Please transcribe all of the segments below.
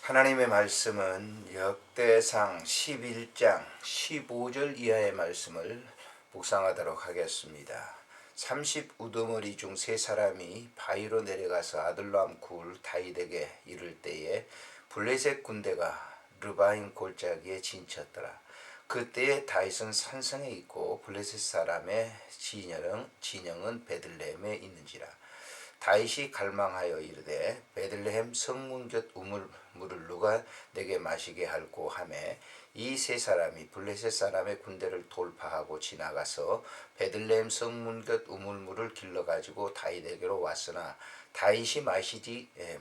하나님의 말씀은 역대상 11장 15절 이하의 말씀을 묵상하도록 하겠습니다. 30우두머리 중 세 사람이 바위로 내려가서 아둘람 굴 다윗에게 이를 때에 블레셋 군대가 르바임 골짜기에 진쳤더라. 그때에 다윗은 산성에 있고 블레셋 사람의 진영은 베들레헴에 있는지라. 다윗이 갈망하여 이르되 베들레헴 성문 곁 우물물을 누가 내게 마시게 할꼬 하매 이 세 사람이 블레셋 사람의 군대를 돌파하고 지나가서 베들레헴 성문 곁 우물물을 길러 가지고 다윗에게로 왔으나 다윗이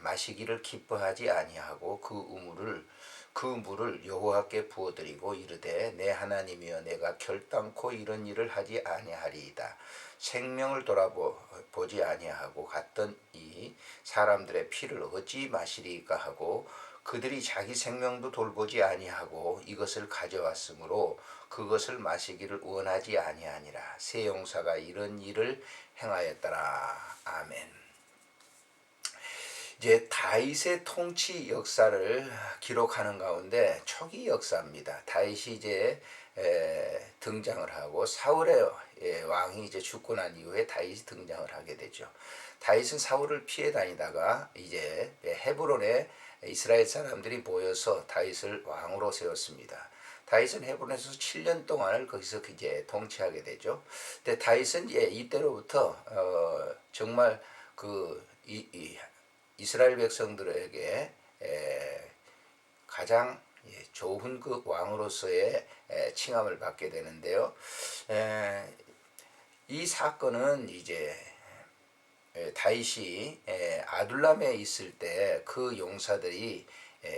마시기를 기뻐하지 아니하고 그 물을 여호와께 부어드리고 이르되 내 하나님이여 내가 결단코 이런 일을 하지 아니하리이다. 생명을 돌아보지 아니하고 갔던 이 사람들의 피를 어찌 마시리까 하고 그들이 자기 생명도 돌보지 아니하고 이것을 가져왔으므로 그것을 마시기를 원하지 아니하니라. 세 용사가 이런 일을 행하였더라. 아멘. 이제 다윗의 통치 역사를 기록하는 가운데 초기 역사입니다. 다윗이 이제 등장을 하고 사울의 왕이 이제 죽고 난 이후에 다윗이 등장을 하게 되죠. 다윗은 사울을 피해 다니다가 이제 헤브론에 이스라엘 사람들이 모여서 다윗을 왕으로 세웠습니다. 다윗은 헤브론에서 7년 동안을 거기서 이제 통치하게 되죠. 근데 다윗은 이때로부터 정말 이스라엘 백성들에게 가장 좋은 그 왕으로서의 칭함을 받게 되는데요. 이 사건은 이제 다윗이 아둘람에 있을 때 그 용사들이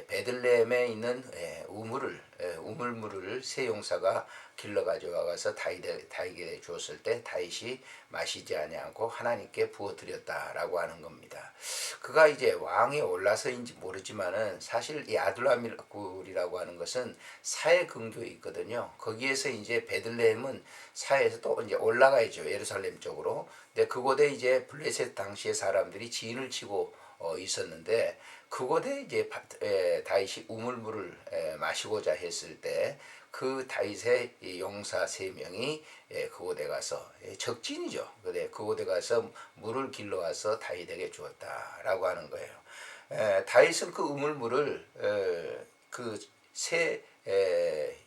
베들레헴에 있는 우물물을 세 용사가 길러 가져와서 다윗에게 주었을 때 다윗이 마시지 아니하고 하나님께 부어드렸다라고 하는 겁니다. 그가 이제 왕에 올라서인지 모르지만은 사실 이 아둘람이라고 하는 것은 사해 근교에 있거든요. 거기에서 이제 베들레헴은 사해에서 또 이제 올라가야죠. 예루살렘 쪽으로. 근데 그곳에 이제 블레셋 당시의 사람들이 진을 치고 있었는데 그곳에 이제 다윗이 우물물을 마시고자 했을 때 그 다윗의 용사 세 명이 그곳에 가서 적진이죠. 근데 그곳에 가서 물을 길러와서 다윗에게 주었다라고 하는 거예요. 다윗은 그 우물물을 그 세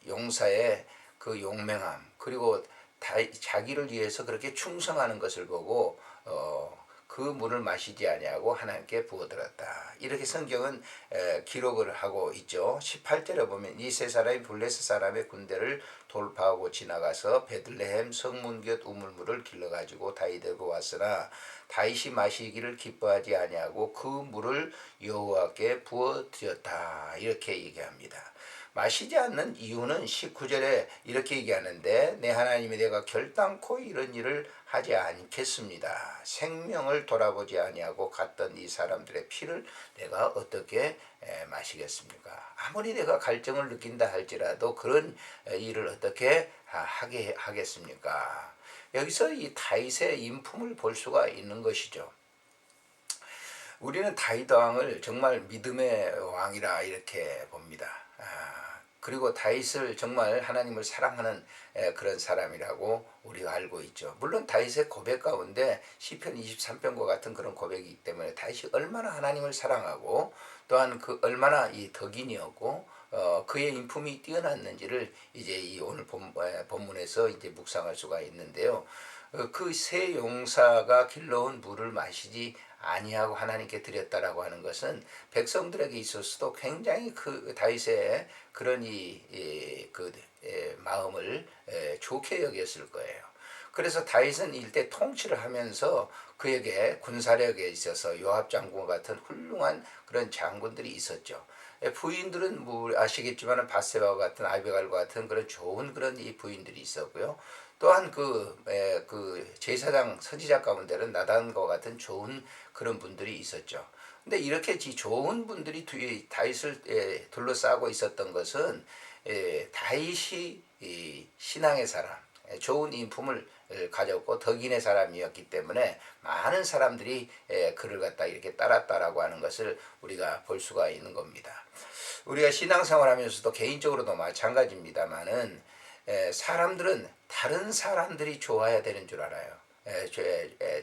용사의 그 용맹함 그리고 자기를 위해서 그렇게 충성하는 것을 보고 그 물을 마시지 아니하고 하나님께 부어들었다. 이렇게 성경은 기록을 하고 있죠. 18절에 보면 이 세 사람이 블레셋 사람의 군대를 돌파하고 지나가서 베들레헴 성문 곁 우물물을 길러가지고 다윗에게 왔으나 다윗이 마시기를 기뻐하지 아니하고 그 물을 여호와께 부어드렸다. 이렇게 얘기합니다. 마시지 않는 이유는 19절에 이렇게 얘기하는데 내 하나님이 내가 결단코 이런 일을 하지 않겠습니다. 생명을 돌아보지 아니하고 갔던 이 사람들의 피를 내가 어떻게 마시겠습니까? 아무리 내가 갈증을 느낀다 할지라도 그런 일을 어떻게 하게 하겠습니까? 여기서 이 다윗의 인품을 볼 수가 있는 것이죠. 우리는 다윗 왕을 정말 믿음의 왕이라 이렇게 봅니다. 그리고 다윗을 정말 하나님을 사랑하는 그런 사람이라고 우리가 알고 있죠. 물론 다윗의 고백 가운데 시편 23편과 같은 그런 고백이기 때문에 다윗이 얼마나 하나님을 사랑하고 또한 그 얼마나 이 덕인이었고 그의 인품이 뛰어났는지를 이제 이 오늘 본문에서 이제 묵상할 수가 있는데요. 그 세 용사가 길러온 물을 마시지 아니하고 하나님께 드렸다라고 하는 것은 백성들에게 있어서도 굉장히 그 다윗의 그런 마음을 좋게 여겼을 거예요. 그래서 다윗은 일대 통치를 하면서 그에게 군사력에 있어서 요압 장군과 같은 훌륭한 그런 장군들이 있었죠. 부인들은 뭐 아시겠지만 밧세바와 같은 아비갈과 같은 그런 좋은 그런 이 부인들이 있었고요. 또한 그 제사장 선지자 가운데는 나단과 같은 좋은 그런 분들이 있었죠. 근데 이렇게 좋은 분들이 다윗을 둘러싸고 있었던 것은 다윗이 신앙의 사람, 좋은 인품을 가졌고 덕인의 사람이었기 때문에 많은 사람들이 그를 갖다 이렇게 따랐다라고 하는 것을 우리가 볼 수가 있는 겁니다. 우리가 신앙생활하면서도 개인적으로도 마찬가지입니다만은 사람들은 다른 사람들이 좋아야 되는 줄 알아요.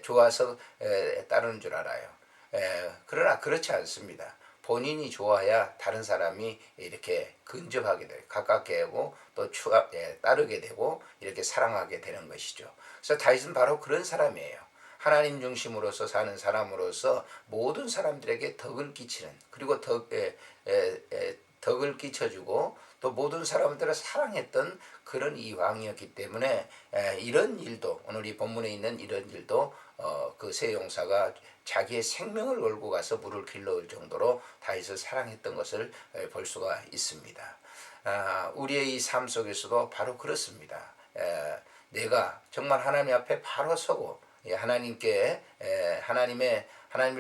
좋아서 따르는 줄 알아요. 그러나 그렇지 않습니다. 본인이 좋아야 다른 사람이 이렇게 근접하게 되고 가깝게 하고 또 따르게 되고 이렇게 사랑하게 되는 것이죠. 그래서 다윗은 바로 그런 사람이에요. 하나님 중심으로서 사는 사람으로서 모든 사람들에게 덕을 끼치는, 그리고 덕을 끼쳐주고 또 모든 사람들을 사랑했던 그런 이 왕이었기 때문에 이런 일도, 오늘 이 본문에 있는 이런 일도 그 세용사가 자기의 생명을 걸고 가서 물을 길러올 정도로 다윗을 사랑했던 것을 볼 수가 있습니다. 우리의 이 삶 속에서도 바로 그렇습니다. 내가 정말 하나님 앞에 바로 서고 하나님을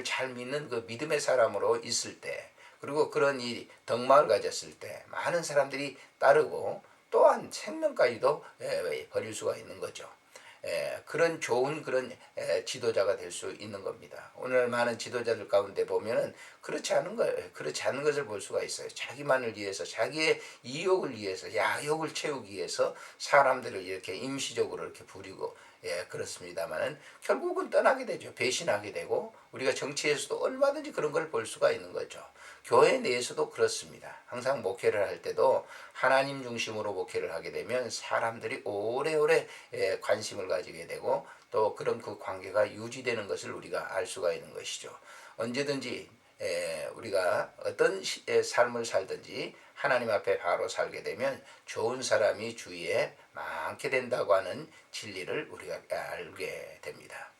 잘 믿는 그 믿음의 사람으로 있을 때, 그리고 그런 이 덕망을 가졌을 때 많은 사람들이 따르고 또한 생명까지도 버릴 수가 있는 거죠. 그런 좋은 그런 지도자가 될 수 있는 겁니다. 오늘 많은 지도자들 가운데 보면은 그렇지 않은 것을 볼 수가 있어요. 자기만을 위해서, 자기의 이욕을 위해서, 야욕을 채우기 위해서 사람들을 이렇게 임시적으로 이렇게 부리고, 그렇습니다만은 결국은 떠나게 되죠. 배신하게 되고, 우리가 정치에서도 얼마든지 그런 걸 볼 수가 있는 거죠. 교회 내에서도 그렇습니다. 항상 목회를 할 때도 하나님 중심으로 목회를 하게 되면 사람들이 오래오래 관심을 가지게 되고 또 그런 그 관계가 유지되는 것을 우리가 알 수가 있는 것이죠. 언제든지 우리가 어떤 삶을 살든지 하나님 앞에 바로 살게 되면 좋은 사람이 주위에 많게 된다고 하는 진리를 우리가 알게 됩니다.